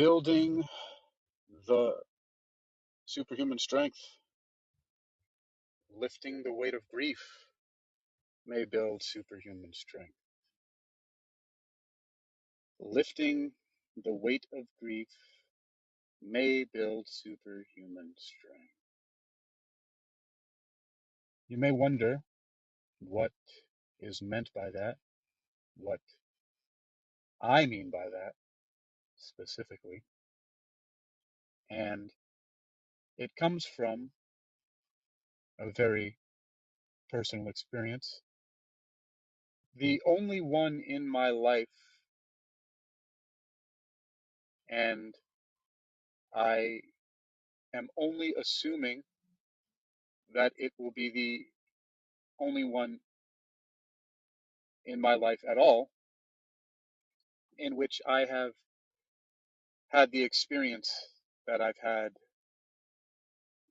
building the superhuman strength, lifting the weight of grief may build superhuman strength. Lifting the weight of grief may build superhuman strength. You may wonder what is meant by that, what I mean by that specifically, and it comes from a very personal experience. The only one in my life, and I am only assuming that it will be the only one in my life at all in which I have had the experience that I've had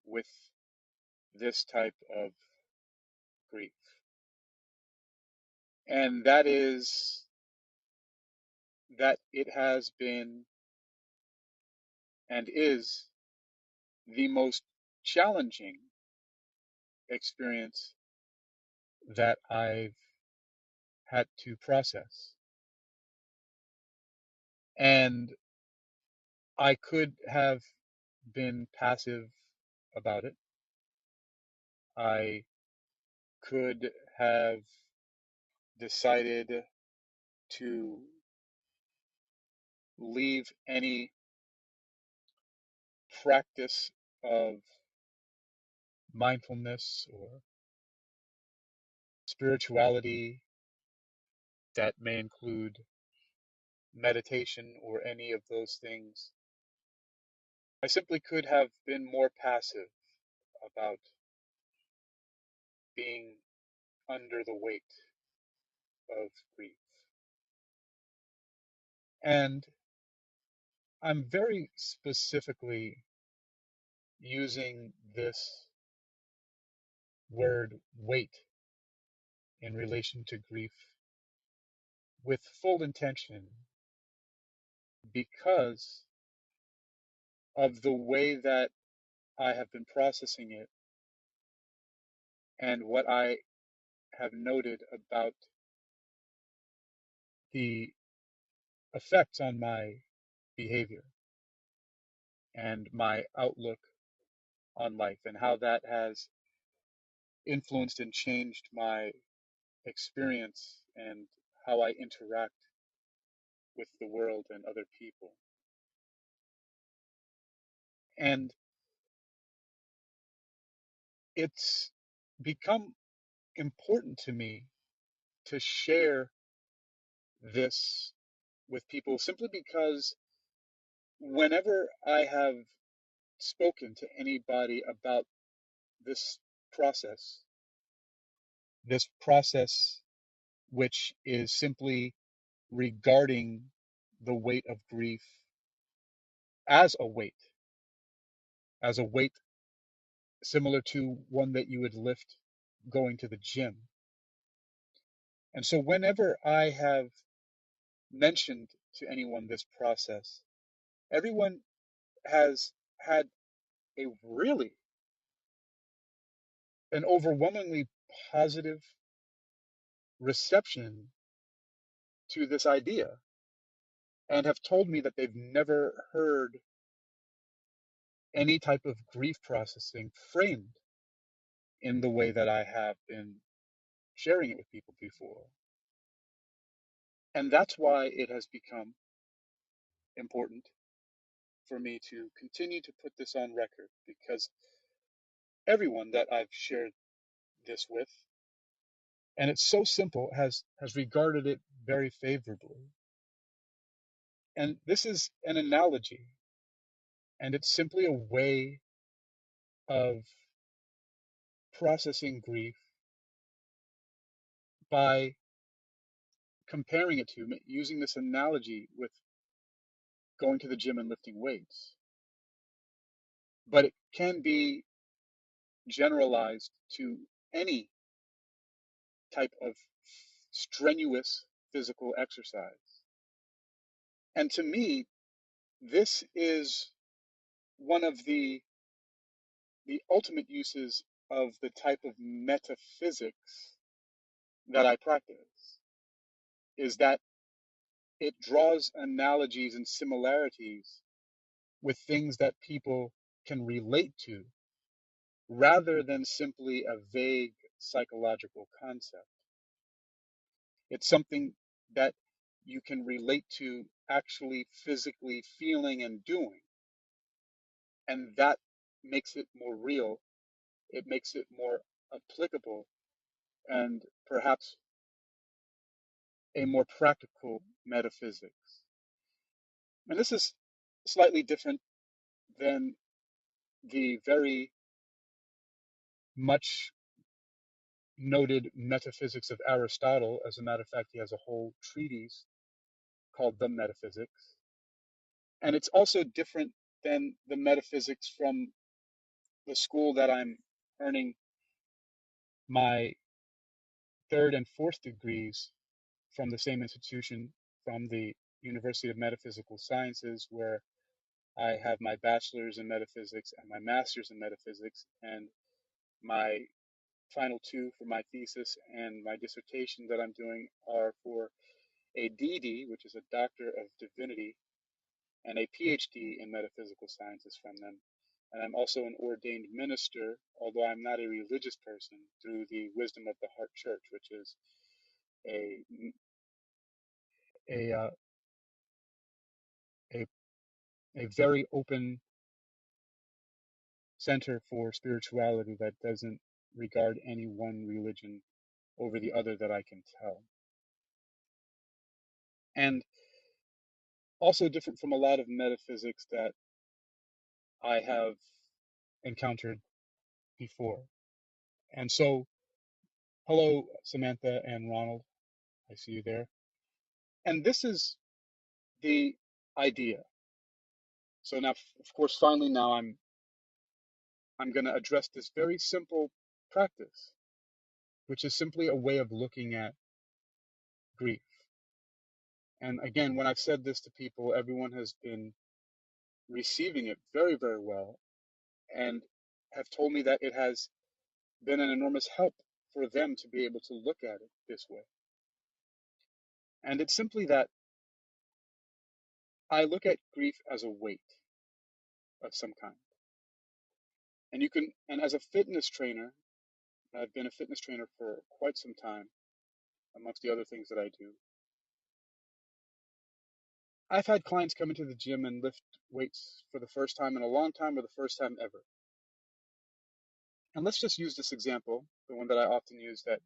with this type of grief. And that is that it has been and is the most challenging experience that I've had to process. And I could have been passive about it. I could have decided to leave any practice of mindfulness or spirituality that may include meditation or any of those things. I simply could have been more passive about being under the weight of grief. And I'm very specifically using this word weight in relation to grief with full intention because of the way that I have been processing it and what I have noted about the effects on my behavior and my outlook on life and how that has influenced and changed my experience and how I interact with the world and other people. And it's become important to me to share this with people simply because whenever I have spoken to anybody about this process, this process which is simply regarding the weight of grief as a weight, as a weight similar to one that you would lift going to the gym. And so whenever I have mentioned to anyone this process, everyone has had a really an overwhelmingly positive reception to this idea and have told me that they've never heard any type of grief processing framed in the way that I have been sharing it with people before. And that's why it has become important for me to continue to put this on record, because everyone that I've shared this with, and it's so simple, has regarded it very favorably. And this is an analogy, and it's simply a way of processing grief by comparing it to using this analogy with going to the gym and lifting weights. But it can be generalized to any type of strenuous physical exercise. And to me, this is one of the ultimate uses of the type of metaphysics that I practice, is that it draws analogies and similarities with things that people can relate to rather than simply a vague psychological concept. It's something that you can relate to actually physically feeling and doing. And that makes it more real. It makes it more applicable and perhaps a more practical metaphysics. And this is slightly different than the very much noted metaphysics of Aristotle. As a matter of fact, he has a whole treatise called The Metaphysics. And it's also different than the metaphysics from the school that I'm earning my third and fourth degrees from, the same institution, from the University of Metaphysical Sciences, where I have my bachelor's in metaphysics and my master's in metaphysics, and my final two for my thesis and my dissertation that I'm doing are for a DD, which is a Doctor of Divinity, and a PhD in metaphysical sciences from them. And I'm also an ordained minister, although I'm not a religious person, through the Wisdom of the Heart Church, which is a a uh, a, a very open center for spirituality that doesn't regard any one religion over the other that I can tell. And also different from a lot of metaphysics that I have encountered before. And so, hello, Samantha and Ronald. I see you there. And this is the idea. So now, of course, finally now I'm going to address this very simple practice, which is simply a way of looking at grief. And again, when I've said this to people, everyone has been receiving it very, very well, and have told me that it has been an enormous help for them to be able to look at it this way. And it's simply that I look at grief as a weight of some kind. And and as a fitness trainer, I've been a fitness trainer for quite some time, amongst the other things that I do. I've had clients come into the gym and lift weights for the first time in a long time, or the first time ever. And let's just use this example, the one that I often use, that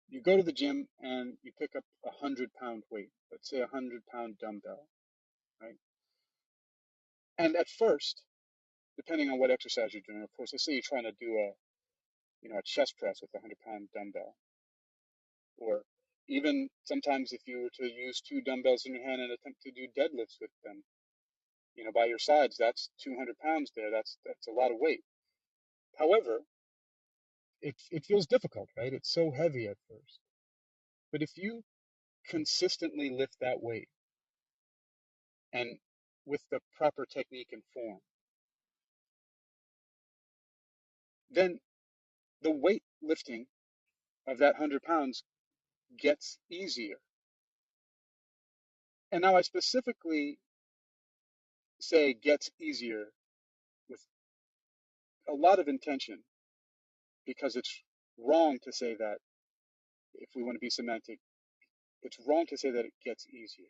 you go to the gym and you pick up 100-pound weight, let's say 100-pound dumbbell, right? And at first, depending on what exercise you're doing, of course, let's say you're trying to do a chest press with a 100-pound dumbbell, or even sometimes if you were to use two dumbbells in your hand and attempt to do deadlifts with them, by your sides, that's 200 pounds there. That's a lot of weight. However, it feels difficult, right? It's so heavy at first. But if you consistently lift that weight, and with the proper technique and form, then the weight lifting of that 100 pounds gets easier. And now I specifically say gets easier with a lot of intention, because it's wrong to say that. If we want to be semantic, it's wrong to say that it gets easier,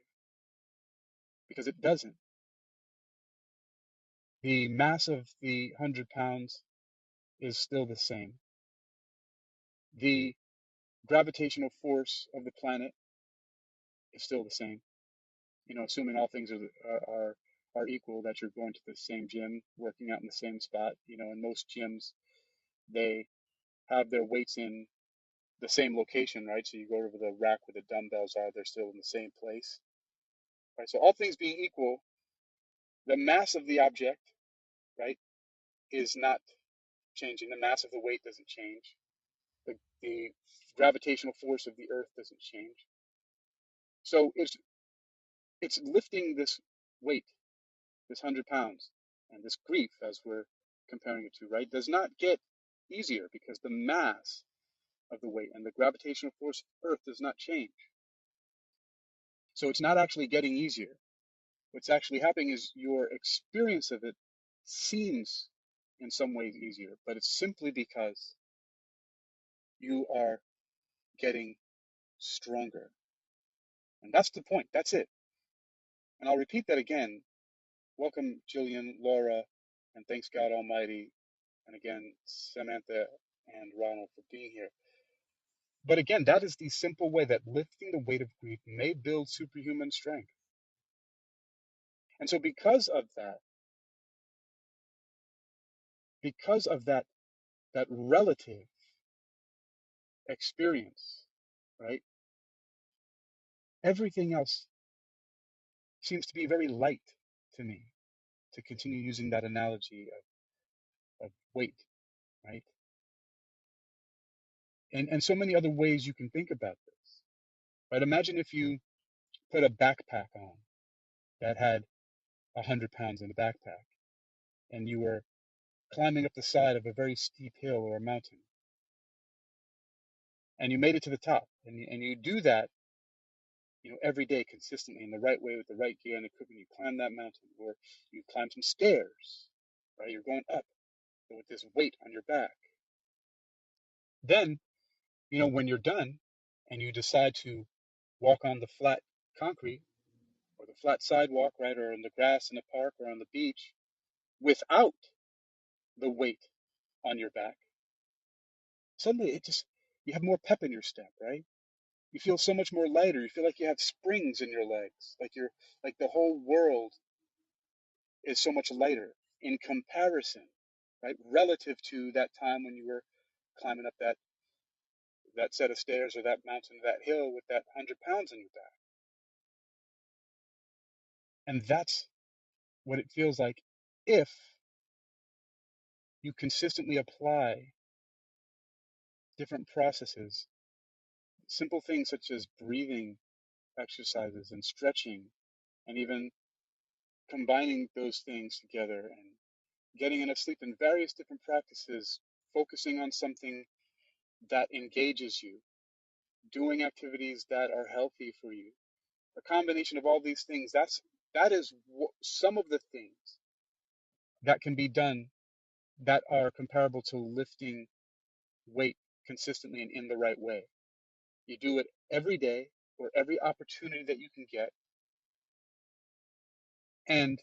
because it doesn't. The mass of the 100 pounds is still the same. The gravitational force of the planet is still the same. Assuming all things are equal, that you're going to the same gym, working out in the same spot. In most gyms, they have their weights in the same location, right? So you go over the rack where the dumbbells are, they're still in the same place, right? So all things being equal, the mass of the object, right, is not changing. The mass of the weight doesn't change. The gravitational force of the earth doesn't change. So it's lifting this weight this 100 pounds, and this grief, as we're comparing it to, right, does not get easier because the mass of the weight and the gravitational force of Earth does not change. So it's not actually getting easier. What's actually happening is your experience of it seems in some ways easier, but it's simply because you are getting stronger. And that's the point. That's it. And I'll repeat that again. Welcome, Jillian, Laura, and thanks God Almighty. And again, Samantha and Ronald for being here. But again, that is the simple way that lifting the weight of grief may build superhuman strength. And so because of that relative experience, right, everything else seems to be very light to me, to continue using that analogy of weight, right? And so many other ways you can think about this, right? Imagine if you put a backpack on that had 100 pounds in the backpack and you were climbing up the side of a very steep hill or a mountain and you made it to the top, and you do that, every day consistently in the right way with the right gear and equipment. You climb that mountain, or you climb some stairs, right? You're going up with this weight on your back. Then, when you're done and you decide to walk on the flat concrete or the flat sidewalk, right, or in the grass in the park or on the beach without the weight on your back, suddenly you have more pep in your step, right? You feel so much more lighter. You feel like you have springs in your legs, like the whole world is so much lighter in comparison, right? Relative to that time when you were climbing up that set of stairs or that mountain, that hill with that 100 pounds on your back. And that's what it feels like if you consistently apply different processes, simple things such as breathing exercises and stretching, and even combining those things together and getting enough sleep and various different practices, focusing on something that engages you, doing activities that are healthy for you. A combination of all these things, that is some of the things that can be done that are comparable to lifting weight consistently and in the right way. You do it every day or every opportunity that you can get. And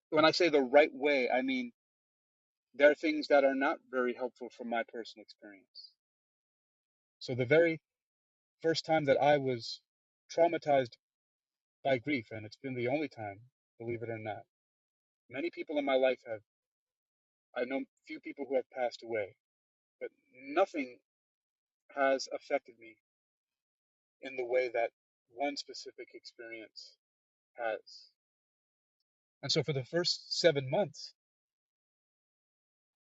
when I say the right way, I mean there are things that are not very helpful from my personal experience. So the very first time that I was traumatized by grief, and it's been the only time, believe it or not. Many people in my life I know few people who have passed away, but nothing has affected me in the way that one specific experience has. And so for the first 7 months,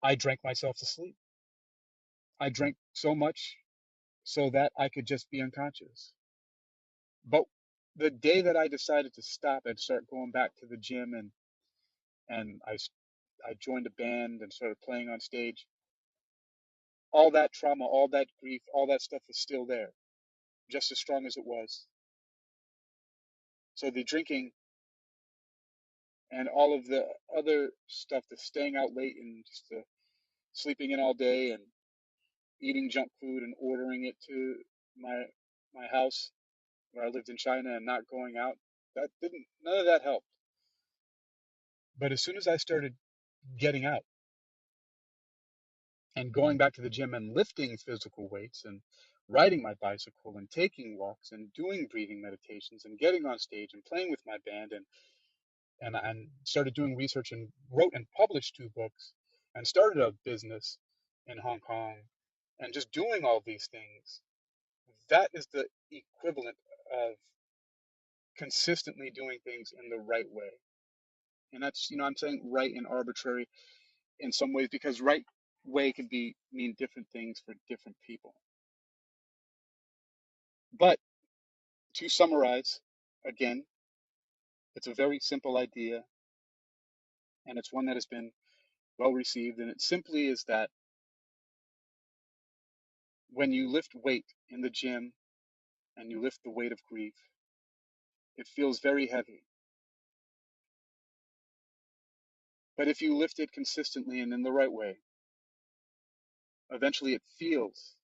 I drank myself to sleep. I drank so much so that I could just be unconscious. But the day that I decided to stop and start going back to the gym, and I joined a band and started playing on stage, all that trauma, all that grief, all that stuff is still there, just as strong as it was. So the drinking and all of the other stuff, the staying out late and just the sleeping in all day and eating junk food and ordering it to my house where I lived in China and not going out, none of that helped. But as soon as I started getting out and going back to the gym and lifting physical weights and riding my bicycle and taking walks and doing breathing meditations and getting on stage and playing with my band and started doing research and wrote and published 2 books and started a business in Hong Kong and just doing all these things, that is the equivalent of consistently doing things in the right way. And that's, I'm saying right and arbitrary in some ways because right way can mean different things for different people. But to summarize, again, It's a very simple idea, and it's one that has been well received. And it simply is that when you lift weight in the gym and you lift the weight of grief, it feels very heavy. But if you lift it consistently and in the right way, eventually it feels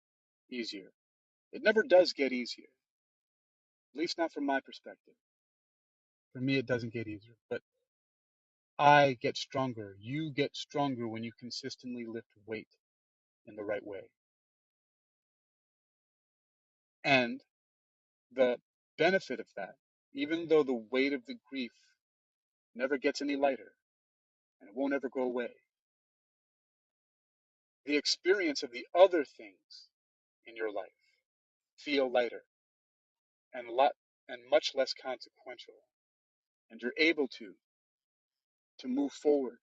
easier. It never does get easier, at least not from my perspective. For me, it doesn't get easier, but I get stronger. You get stronger when you consistently lift weight in the right way. And the benefit of that, even though the weight of the grief never gets any lighter and it won't ever go away, the experience of the other things in your life feel lighter and much less consequential. And you're able to move forward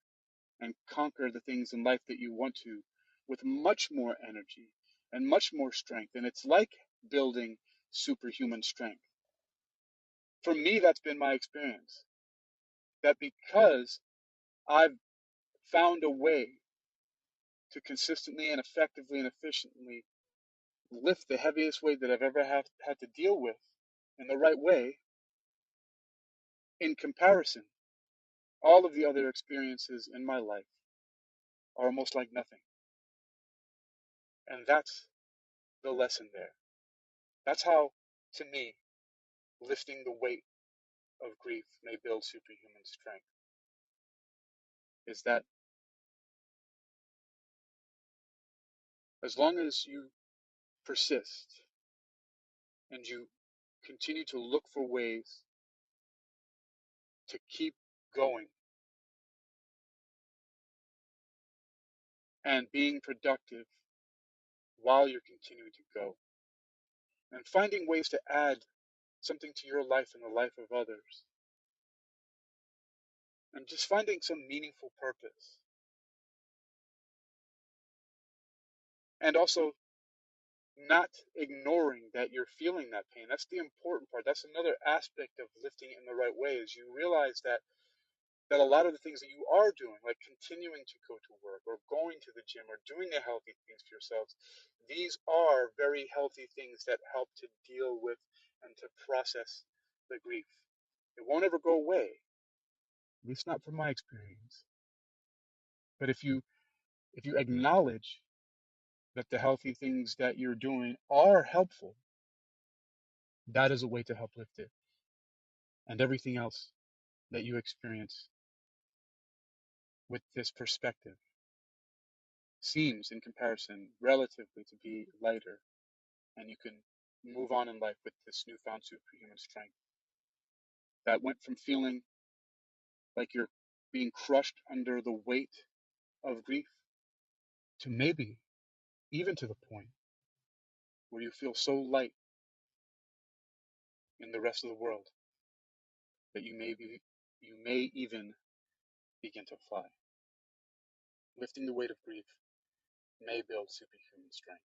and conquer the things in life that you want to with much more energy and much more strength. And it's like building superhuman strength. For me, that's been my experience. That because I've found a way to consistently and effectively and efficiently lift the heaviest weight that I've ever had to deal with in the right way, in comparison, all of the other experiences in my life are almost like nothing. And that's the lesson there. That's how, to me, lifting the weight of grief may build superhuman strength. Is that as long as you persist and you continue to look for ways to keep going and being productive while you're continuing to go, and finding ways to add something to your life and the life of others, and just finding some meaningful purpose. And also not ignoring that you're feeling that pain. That's the important part. That's another aspect of lifting it in the right way, is you realize that a lot of the things that you are doing, like continuing to go to work or going to the gym or doing the healthy things for yourselves, these are very healthy things that help to deal with and to process the grief. It won't ever go away, at least not from my experience. But if you acknowledge that the healthy things that you're doing are helpful, that is a way to help lift it. And everything else that you experience with this perspective seems, in comparison, relatively to be lighter, and you can move on in life with this newfound superhuman strength that went from feeling like you're being crushed under the weight of grief to maybe even to the point where you feel so light in the rest of the world that you may even begin to fly. Lifting the weight of grief may build superhuman strength.